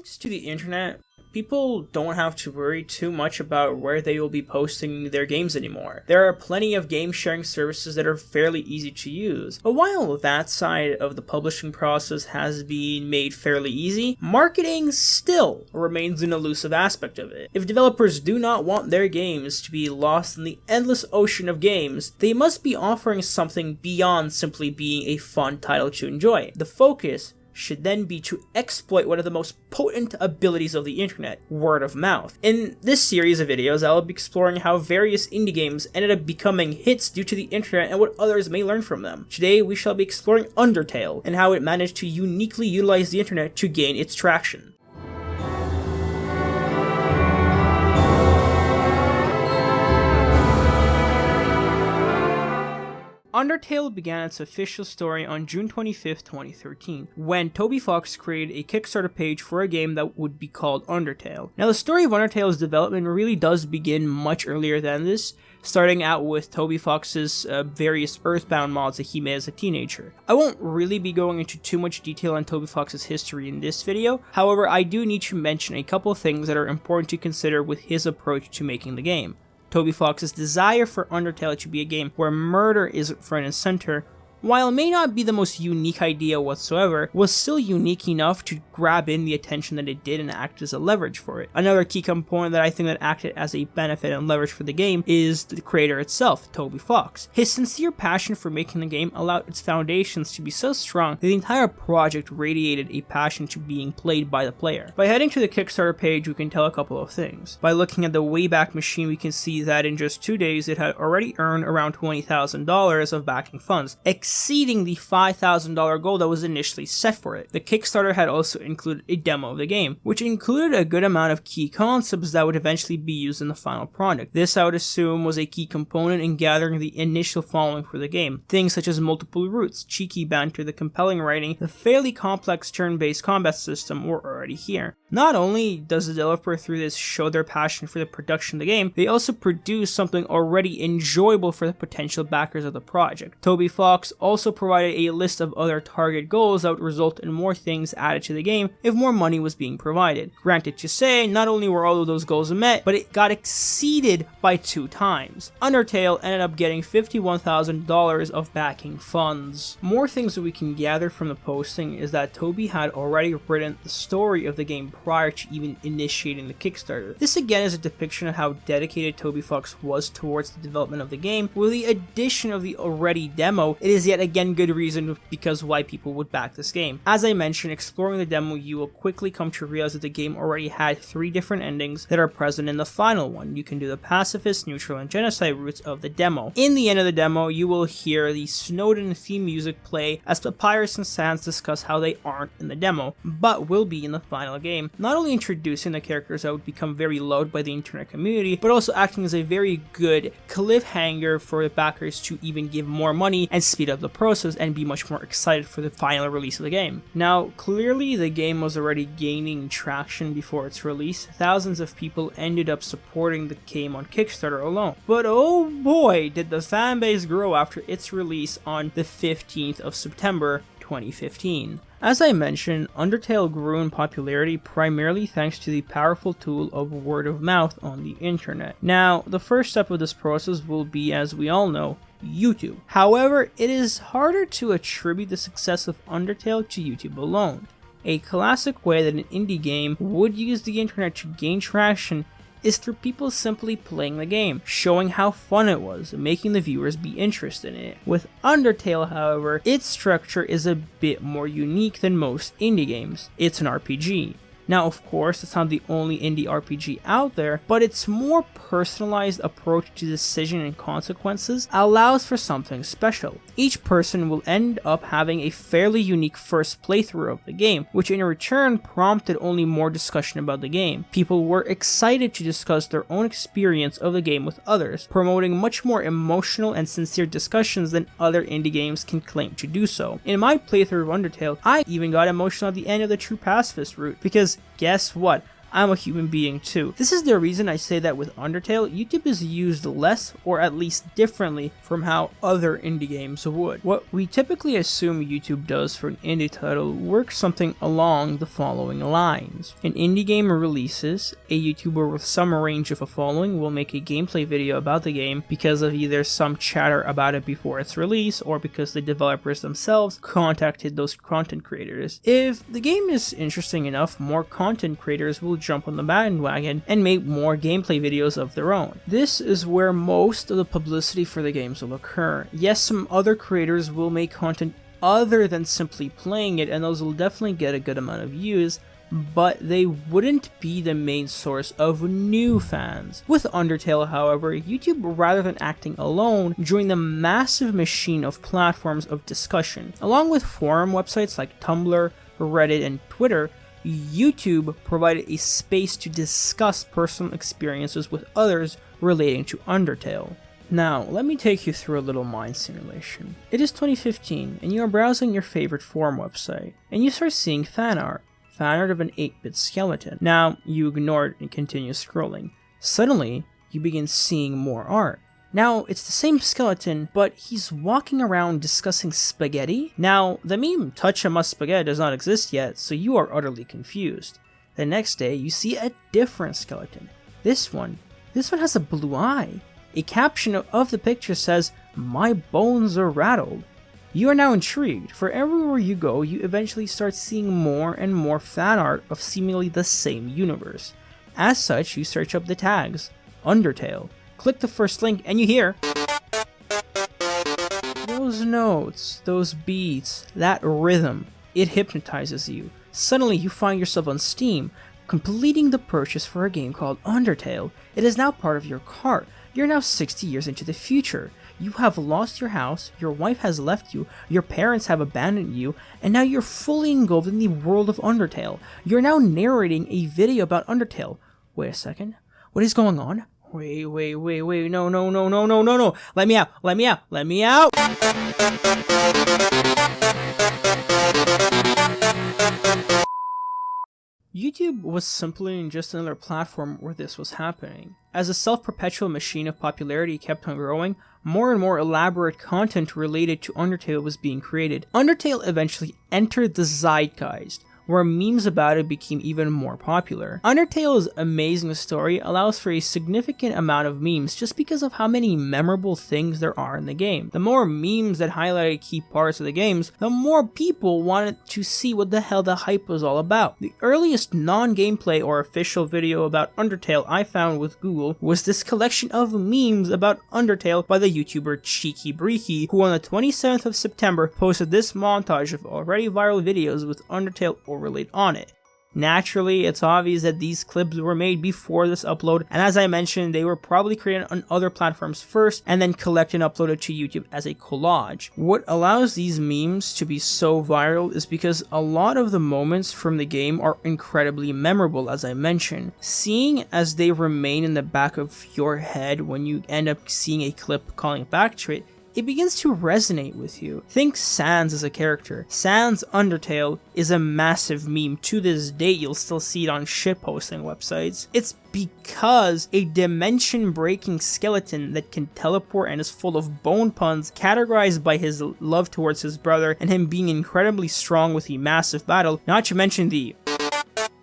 Thanks to the internet, people don't have to worry too much about where they will be posting their games anymore. There are plenty of game sharing services that are fairly easy to use. But while that side of the publishing process has been made fairly easy, marketing still remains an elusive aspect of it. If developers do not want their games to be lost in the endless ocean of games, they must be offering something beyond simply being a fun title to enjoy. The focus should then be to exploit one of the most potent abilities of the internet, word of mouth. In this series of videos, I'll be exploring how various indie games ended up becoming hits due to the internet and what others may learn from them. Today, we shall be exploring Undertale and how it managed to uniquely utilize the internet to gain its traction. Undertale began its official story on June 25th, 2013, when Toby Fox created a Kickstarter page for a game that would be called Undertale. Now, the story of Undertale's development really does begin much earlier than this, starting out with Toby Fox's various Earthbound mods that he made as a teenager. I won't really be going into too much detail on Toby Fox's history in this video, however, I do need to mention a couple of things that are important to consider with his approach to making the game. Toby Fox's desire for Undertale to be a game where murder is front and center, while it may not be the most unique idea whatsoever, was still unique enough to grab in the attention that it did and act as a leverage for it. Another key component that I think that acted as a benefit and leverage for the game is the creator itself, Toby Fox. His sincere passion for making the game allowed its foundations to be so strong that the entire project radiated a passion to being played by the player. By heading to the Kickstarter page, we can tell a couple of things. By looking at the Wayback Machine, we can see that in just 2 days, it had already earned around $20,000 of backing funds, exceeding the $5,000 goal that was initially set for it. The Kickstarter had also included a demo of the game, which included a good amount of key concepts that would eventually be used in the final product. This, I would assume, was a key component in gathering the initial following for the game. Things such as multiple routes, cheeky banter, the compelling writing, the fairly complex turn-based combat system were already here. Not only does the developer through this show their passion for the production of the game, they also produce something already enjoyable for the potential backers of the project. Toby Fox also provided a list of other target goals that would result in more things added to the game if more money was being provided. Granted to say, not only were all of those goals met, but it got exceeded by 2 times. Undertale ended up getting $51,000 of backing funds. More things that we can gather from the posting is that Toby had already written the story of the game prior to even initiating the Kickstarter. This again is a depiction of how dedicated Toby Fox was towards the development of the game. With the addition of the already demo, it is yet again good reason because why people would back this game. As I mentioned, exploring the demo, you will quickly come to realize that the game already had 3 different endings that are present in the final one. You can do the pacifist, neutral, and genocide routes of the demo. In the end of the demo, you will hear the Snowden theme music play as Papyrus and Sans discuss how they aren't in the demo, but will be in the final game, not only introducing the characters that would become very loved by the internet community, but also acting as a very good cliffhanger for the backers to even give more money and speed up the process and be much more excited for the final release of the game. Now, clearly the game was already gaining traction before its release. Thousands of people ended up supporting the game on Kickstarter alone. But oh boy, did the fanbase grow after its release on the 15th of September 2015. As I mentioned, Undertale grew in popularity primarily thanks to the powerful tool of word of mouth on the internet. Now, the first step of this process will be, as we all know, YouTube. However, it is harder to attribute the success of Undertale to YouTube alone. A classic way that an indie game would use the internet to gain traction is through people simply playing the game, showing how fun it was, and making the viewers be interested in it. With Undertale, however, its structure is a bit more unique than most indie games. It's an RPG. Now, of course, it's not the only indie RPG out there, but its more personalized approach to decision and consequences allows for something special. Each person will end up having a fairly unique first playthrough of the game, which in return prompted only more discussion about the game. People were excited to discuss their own experience of the game with others, promoting much more emotional and sincere discussions than other indie games can claim to do so. In my playthrough of Undertale, I even got emotional at the end of the True Pacifist route, because guess what? I'm a human being too. This is the reason I say that with Undertale, YouTube is used less or at least differently from how other indie games would. What we typically assume YouTube does for an indie title works something along the following lines. An indie game releases, a YouTuber with some range of a following will make a gameplay video about the game because of either some chatter about it before its release or because the developers themselves contacted those content creators. If the game is interesting enough, more content creators will jump on the bandwagon and make more gameplay videos of their own. This is where most of the publicity for the games will occur. Yes, some other creators will make content other than simply playing it, and those will definitely get a good amount of views, but they wouldn't be the main source of new fans. With Undertale, however, YouTube, rather than acting alone, joined the massive machine of platforms of discussion. Along with forum websites like Tumblr, Reddit, and Twitter, YouTube provided a space to discuss personal experiences with others relating to Undertale. Now, let me take you through a little mind simulation. It is 2015, and you are browsing your favorite forum website, and you start seeing fan art of an 8-bit skeleton. Now, you ignore it and continue scrolling. Suddenly, you begin seeing more art. Now, it's the same skeleton, but he's walking around discussing spaghetti? Now, the meme "touch a must spaghetti" does not exist yet, so you are utterly confused. The next day, you see a different skeleton. This one has a blue eye. A caption of the picture says, "My bones are rattled." You are now intrigued, for everywhere you go, you eventually start seeing more and more fan art of seemingly the same universe. As such, you search up the tags, Undertale, click the first link, and you hear those notes, those beats, that rhythm. It hypnotizes you. Suddenly, you find yourself on Steam, completing the purchase for a game called Undertale. It is now part of your cart. You're now 60 years into the future. You have lost your house, your wife has left you, your parents have abandoned you, and now you're fully engulfed in the world of Undertale. You're now narrating a video about Undertale. Wait a second. What is going on? Wait. No. Let me out. YouTube was simply just another platform where this was happening. As the self-perpetual machine of popularity kept on growing, more and more elaborate content related to Undertale was being created. Undertale eventually entered the zeitgeist, where memes about it became even more popular. Undertale's amazing story allows for a significant amount of memes just because of how many memorable things there are in the game. The more memes that highlighted key parts of the games, the more people wanted to see what the hell the hype was all about. The earliest non-gameplay or official video about Undertale I found with Google was this collection of memes about Undertale by the YouTuber Cheaky, who on the 27th of September posted this montage of already viral videos with Undertale overlaid on it. Naturally, it's obvious that these clips were made before this upload, and as I mentioned, they were probably created on other platforms first and then collected and uploaded to YouTube as a collage. What allows these memes to be so viral is because a lot of the moments from the game are incredibly memorable, as I mentioned. Seeing as they remain in the back of your head when you end up seeing a clip calling back to it begins to resonate with you. Think Sans as a character. Sans Undertale is a massive meme. To this date, you'll still see it on shitposting websites. It's because a dimension-breaking skeleton that can teleport and is full of bone puns, categorized by his love towards his brother and him being incredibly strong with a massive battle, not to mention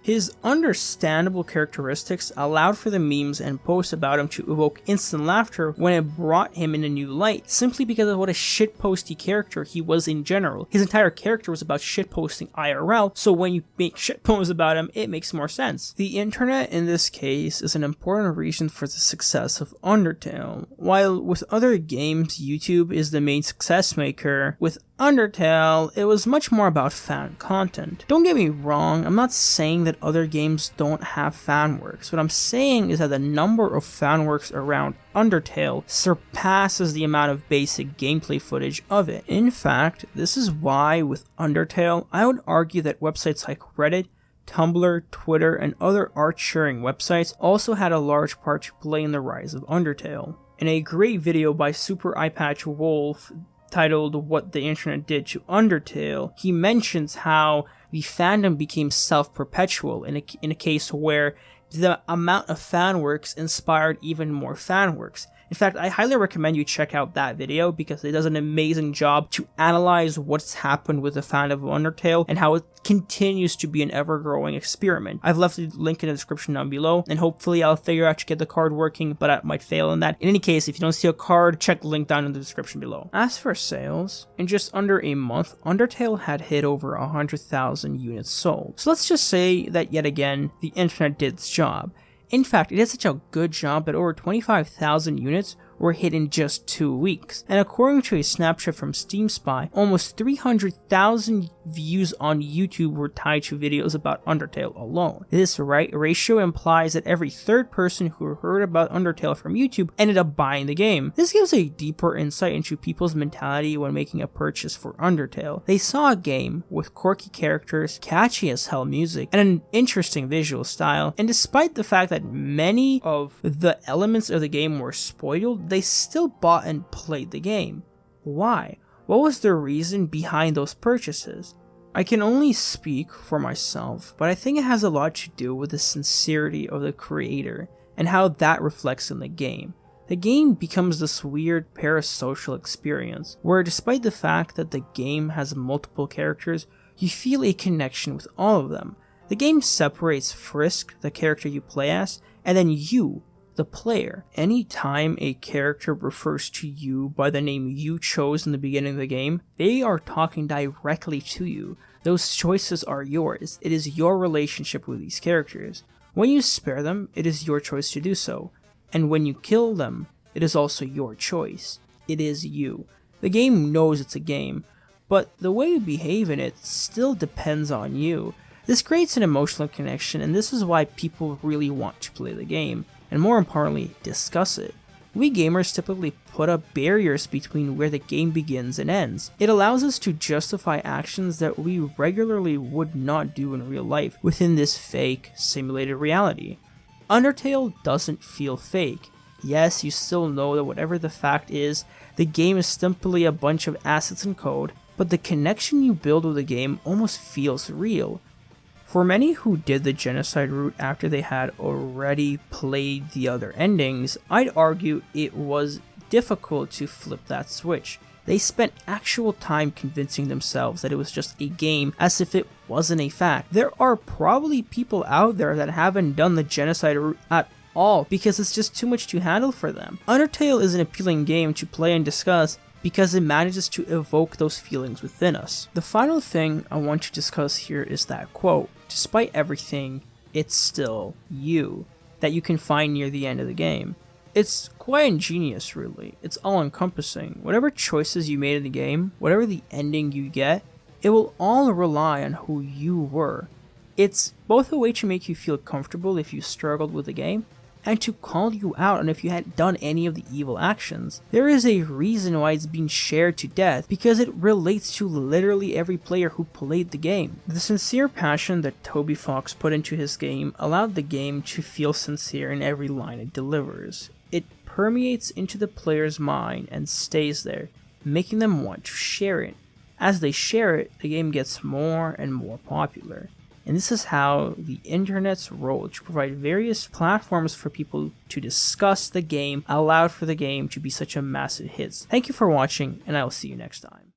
his understandable characteristics allowed for the memes and posts about him to evoke instant laughter when it brought him in a new light, simply because of what a shitposty character he was in general. His entire character was about shitposting IRL, so when you make shitposts about him, it makes more sense. The internet in this case is an important reason for the success of Undertale. While with other games, YouTube is the main success maker, with Undertale, it was much more about fan content. Don't get me wrong, I'm not saying that other games don't have fan works. What I'm saying is that the number of fan works around Undertale surpasses the amount of basic gameplay footage of it. In fact, this is why with Undertale, I would argue that websites like Reddit, Tumblr, Twitter, and other art-sharing websites also had a large part to play in the rise of Undertale. In a great video by Super Eyepatch Wolf titled "What the Internet Did to Undertale," he mentions how the fandom became self-perpetual in a case where the amount of fan works inspired even more fan works. In fact, I highly recommend you check out that video because it does an amazing job to analyze what's happened with the fandom of Undertale and how it continues to be an ever-growing experiment. I've left the link in the description down below, and hopefully I'll figure out to get the card working, but I might fail in that. In any case, if you don't see a card, check the link down in the description below. As for sales, in just under a month, Undertale had hit over 100,000 units sold. So let's just say that yet again, the internet did its job. In fact, it did such a good job that over 25,000 units were hit in just 2 weeks. And according to a snapshot from Steam Spy, almost 300,000 views on YouTube were tied to videos about Undertale alone. This ratio implies that every third person who heard about Undertale from YouTube ended up buying the game. This gives a deeper insight into people's mentality when making a purchase for Undertale. They saw a game with quirky characters, catchy as hell music, and an interesting visual style, and despite the fact that many of the elements of the game were spoiled, they still bought and played the game. Why? What was the reason behind those purchases? I can only speak for myself, but I think it has a lot to do with the sincerity of the creator and how that reflects in the game. The game becomes this weird parasocial experience where, despite the fact that the game has multiple characters, you feel a connection with all of them. The game separates Frisk, the character you play as, and then you, the player. Anytime a character refers to you by the name you chose in the beginning of the game, they are talking directly to you. Those choices are yours. It is your relationship with these characters. When you spare them, it is your choice to do so. And when you kill them, it is also your choice. It is you. The game knows it's a game, but the way you behave in it still depends on you. This creates an emotional connection, and this is why people really want to play the game, and more importantly, discuss it. We gamers typically put up barriers between where the game begins and ends. It allows us to justify actions that we regularly would not do in real life within this fake, simulated reality. Undertale doesn't feel fake. Yes, you still know that whatever the fact is, the game is simply a bunch of assets and code, but the connection you build with the game almost feels real. For many who did the genocide route after they had already played the other endings, I'd argue it was difficult to flip that switch. They spent actual time convincing themselves that it was just a game as if it wasn't a fact. There are probably people out there that haven't done the genocide route at all because it's just too much to handle for them. Undertale is an appealing game to play and discuss because it manages to evoke those feelings within us. The final thing I want to discuss here is that quote, "Despite everything, it's still you," that you can find near the end of the game. It's quite ingenious, really. It's all-encompassing. Whatever choices you made in the game, whatever the ending you get, it will all rely on who you were. It's both a way to make you feel comfortable if you struggled with the game, and to call you out on if you had done any of the evil actions. There is a reason why it's been shared to death, because it relates to literally every player who played the game. The sincere passion that Toby Fox put into his game allowed the game to feel sincere in every line it delivers. It permeates into the player's mind and stays there, making them want to share it. As they share it, the game gets more and more popular. And this is how the internet's role to provide various platforms for people to discuss the game allowed for the game to be such a massive hit. Thank you for watching, and I will see you next time.